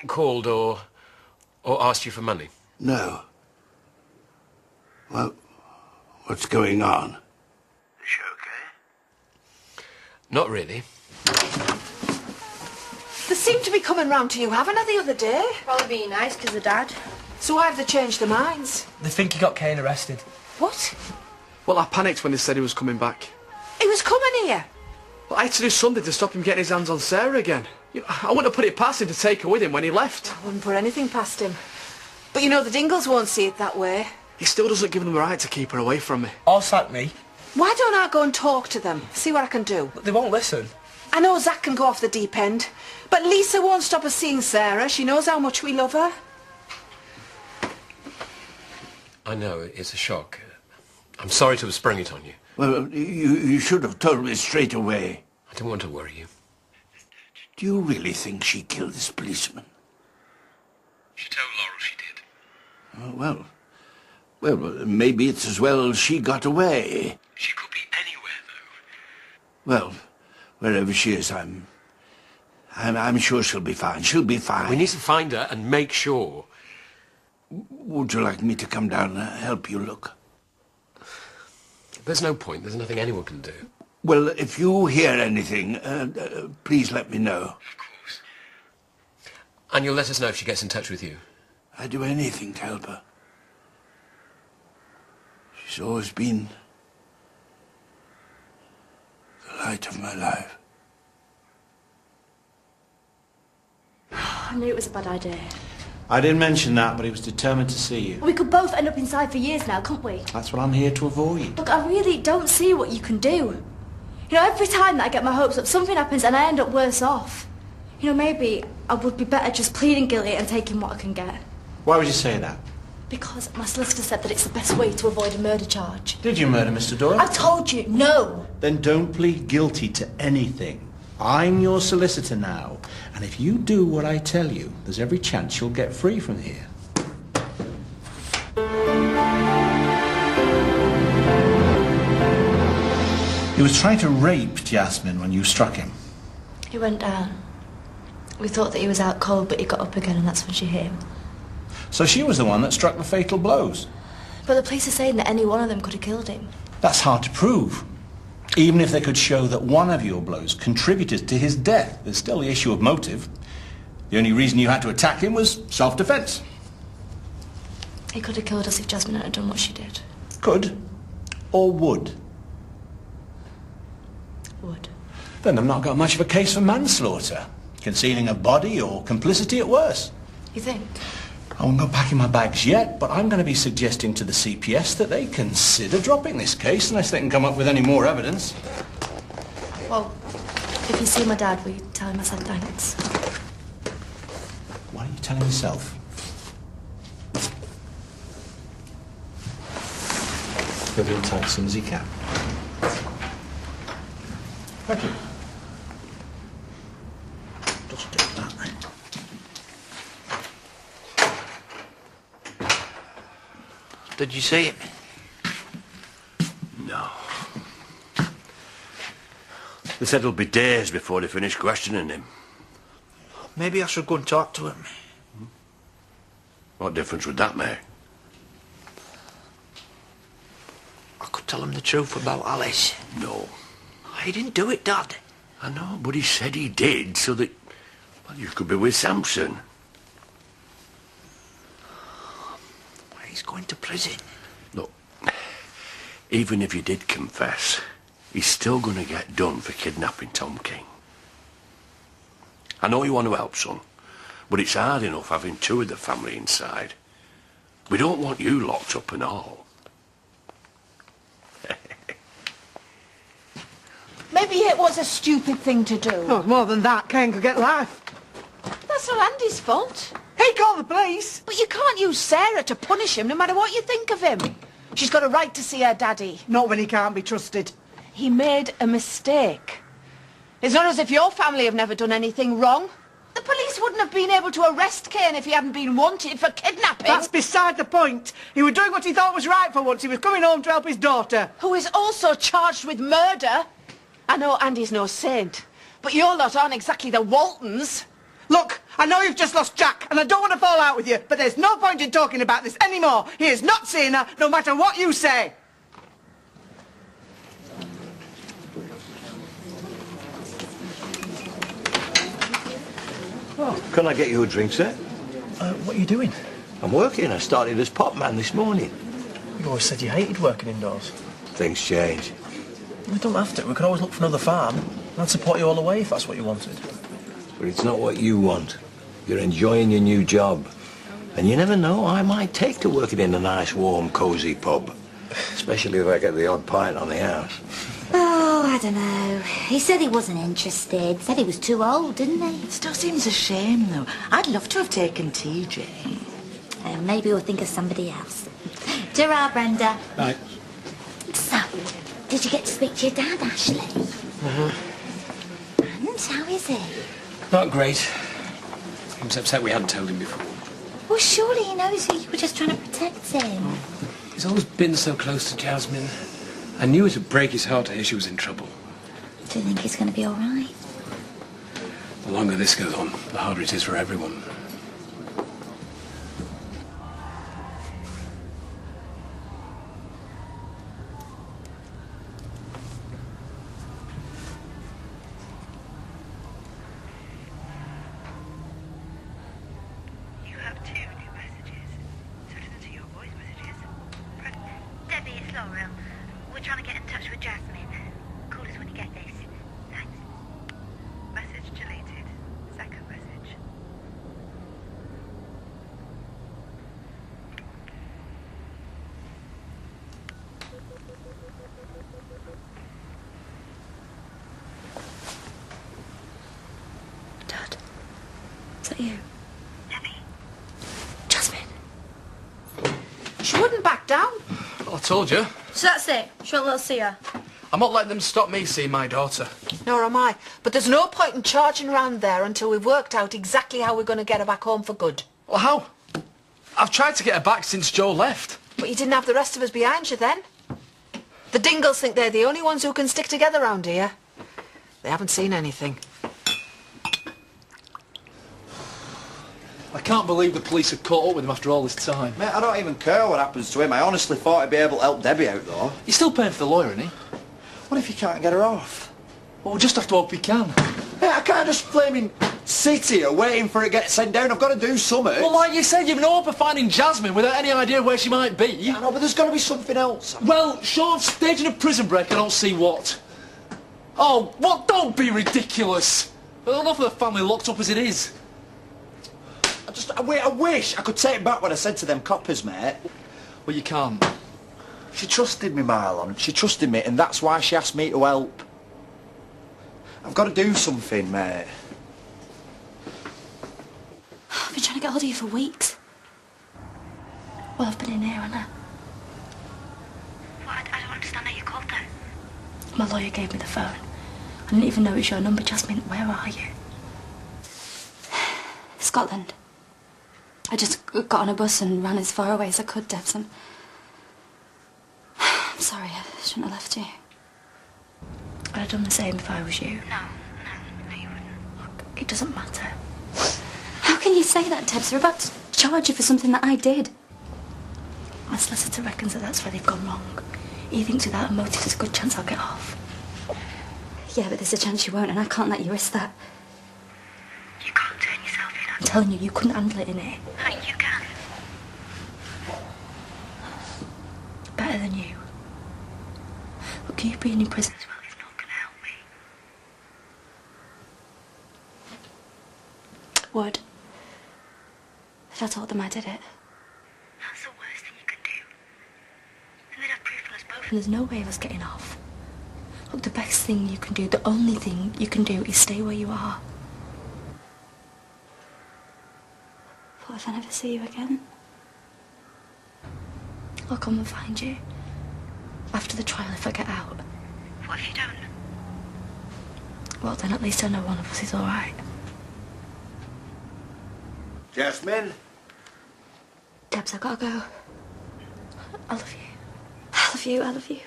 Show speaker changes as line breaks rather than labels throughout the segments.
called or asked you for money?
No. Well, what's going on? Is she okay?
Not really.
They seem to be coming round to you, haven't they, the other day?
Probably being nice because of Dad.
So why have they changed their minds?
They think he got Kane arrested.
What?
Well, I panicked when they said he was coming back.
He was coming here?
Well, I had to do something to stop him getting his hands on Sarah again. You know, I wouldn't have put it past him to take her with him when he left.
I wouldn't put anything past him. But you know, the Dingles won't see it that way.
He still doesn't give them the right to keep her away from me.
Or sack me.
Why don't I go and talk to them? See what I can do.
But they won't listen.
I know Zach can go off the deep end, but Lisa won't stop us seeing Sarah. She knows how much we love her.
I know, it's a shock. I'm sorry to have sprung it on you.
Well, you should have told me straight away.
I don't want to worry you.
Do you really think she killed this policeman?
She told Laurel she did.
Oh, well, maybe it's as well she got away.
She could be anywhere, though.
Well, wherever she is, I'm sure she'll be fine. She'll be fine.
We need to find her and make sure.
Would you like me to come down and help you look?
There's no point. There's nothing anyone can do.
Well, if you hear anything, please let me know.
Of course. And you'll let us know if she gets in touch with you.
I'd do anything to help her. She's always been the light of my life.
I knew it was a bad idea.
I didn't mention that, but he was determined to see you.
We could both end up inside for years now, couldn't we?
That's what I'm here to avoid.
Look, I really don't see what you can do. You know, every time that I get my hopes up, something happens and I end up worse off. You know, maybe I would be better just pleading guilty and taking what I can get.
Why would you say that?
Because my solicitor said that it's the best way to avoid a murder charge.
Did you murder Mr. Doyle?
I told you, no.
Then don't plead guilty to anything. I'm your solicitor now, and if you do what I tell you, there's every chance you'll get free from here. He was trying to rape Jasmine when you struck him.
He went down. We thought that he was out cold, but he got up again, and that's when she hit him.
So she was the one that struck the fatal blows.
But the police are saying that any one of them could have killed him.
That's hard to prove. Even if they could show that one of your blows contributed to his death, there's still the issue of motive. The only reason you had to attack him was self-defense.
He could have killed us if Jasmine hadn't done what she did.
Could or would?
Would.
Then I've not got much of a case for manslaughter. Concealing a body or complicity at worst.
You think?
I won't go packing my bags yet, but I'm going to be suggesting to the CPS that they consider dropping this case unless they can come up with any more evidence.
Well, if you see my dad, will you tell him I said thanks?
Why don't you tell him yourself? He'll be in touch as soon as he can. Thank you. Just do that then.
Did you see it? No. They said it'll be days before they finish questioning him.
Maybe I should go and talk to him.
What difference would that make?
I could tell him the truth about Alice.
No.
He didn't do it, Dad.
I know, but he said he did so that, well, you could be with Samson.
He's going to prison.
Look, even if you did confess, he's still going to get done for kidnapping Tom King. I know you want to help, son, but it's hard enough having two of the family inside. We don't want you locked up and all.
Maybe it was a stupid thing to do.
Oh, more than that, Ken could get life.
That's not Andy's fault.
He called the police.
But you can't use Sarah to punish him no matter what you think of him. She's got a right to see her daddy.
Not when he can't be trusted.
He made a mistake. It's not as if your family have never done anything wrong. The police wouldn't have been able to arrest Kane if he hadn't been wanted for kidnapping.
That's beside the point. He was doing what he thought was right for once. He was coming home to help his daughter.
Who is also charged with murder. I know Andy's no saint, but your lot aren't exactly the Waltons.
Look, I know you've just lost Jack, and I don't want to fall out with you, but there's no point in talking about this anymore. He is not seeing her, no matter what you say.
Oh, can I get you a drink, sir?
What are you doing?
I'm working. I started as pop man this morning.
You always said you hated working indoors.
Things change.
We don't have to. We could always look for another farm. I'd support you all the way if that's what you wanted.
But it's not what you want. You're enjoying your new job. And you never know, I might take to working in a nice, warm, cosy pub. Especially if I get the odd pint on the house.
Oh, I don't know. He said he wasn't interested. Said he was too old, didn't he?
Still seems a shame, though. I'd love to have taken TJ.
Maybe we'll think of somebody else. Ta-ra, Brenda.
Right.
So, did you get to speak to your dad, Ashley? And how is he?
Not great. He was upset we hadn't told him before.
Well, surely he knows you were just trying to protect him.
He's always been so close to Jasmine. I knew it would break his heart to hear she was in trouble.
Do you think he's going to be all right?
The longer this goes on, the harder it is for everyone.
You have 2 new messages. So listen to your voice messages. Debbie, it's Laurel. We're trying to get in touch with Jasmine. Call us when you get this. Thanks. Message deleted. Second message.
Dad, is that you?
Debbie.
Jasmine.
She wouldn't back down.
I told you.
So that's it. She won't let us see her.
I'm not letting them stop me seeing my daughter.
Nor am I. But there's no point in charging round there until we've worked out exactly how we're going to get her back home for good.
Well, how? I've tried to get her back since Joe left.
But you didn't have the rest of us behind you then. The Dingles think they're the only ones who can stick together round here. They haven't seen anything.
I can't believe the police have caught up with him after all this time.
Mate, I don't even care what happens to him. I honestly thought I'd be able to help Debbie out, though.
He's still paying for the lawyer, isn't he?
What if you can't get her off?
Well, we'll just have to hope he can.
Mate, I can't just flaming sit here waiting for it to get sent down. I've got to do something.
Well, like you said, you've no hope of finding Jasmine without any idea where she might be.
I know, but there's got to be something else.
Well, short of staging a prison break, I don't see what. Oh, what? Don't be ridiculous. There's enough of the family locked up as it is.
I wish I could take back what I said to them coppers, mate.
Well, you can't.
She trusted me, Marlon. She trusted me, and that's why she asked me to help. I've got to do something, mate.
I've been trying to get hold of you for weeks. Well, I've been in here, haven't I?
Well, I don't understand how you called her.
My lawyer gave me the phone. I didn't even know it was your number. Jasmine, where are you? Scotland. I just got on a bus and ran as far away as I could, Debs. I'm sorry, I shouldn't have left you. I'd have done the same if I was you.
No, you wouldn't.
Look, it doesn't matter. How can you say that, Debs? They're about to charge you for something that I did. My solicitor reckons that that's where they've gone wrong. He thinks without a motive there's a good chance I'll get off. Yeah, but there's a chance you won't, and I can't let you risk that.
You can't turn yourself in.
I'm telling you, you couldn't handle it in here.
Hey, you can.
Better than you. Look, you being in prison as well.
It's not going to help me.
Would. If I told them I did it.
That's the worst thing you can do. And they'd have proof of us both.
And there's no way of us getting off. Look, the best thing you can do, the only thing you can do is stay where you are. What if I never see you again? I'll come and find you. After the trial, if I get out.
What if you don't?
Well, then at least I know one of us is all right.
Jasmine?
Debs, I gotta go. I love you. I love you, I love you.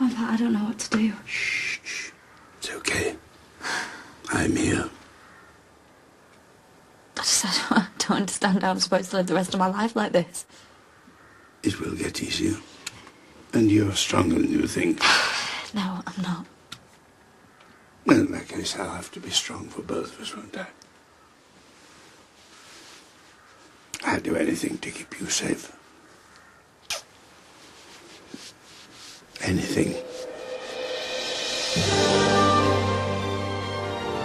Grandpa, I don't know what to do.
Shh. It's okay. I'm here.
I don't understand how I'm supposed to live the rest of my life like this.
It will get easier. And you're stronger than you think.
No, I'm not.
Well, in that case, I'll have to be strong for both of us, won't I? I'll do anything to keep you safe. Anything.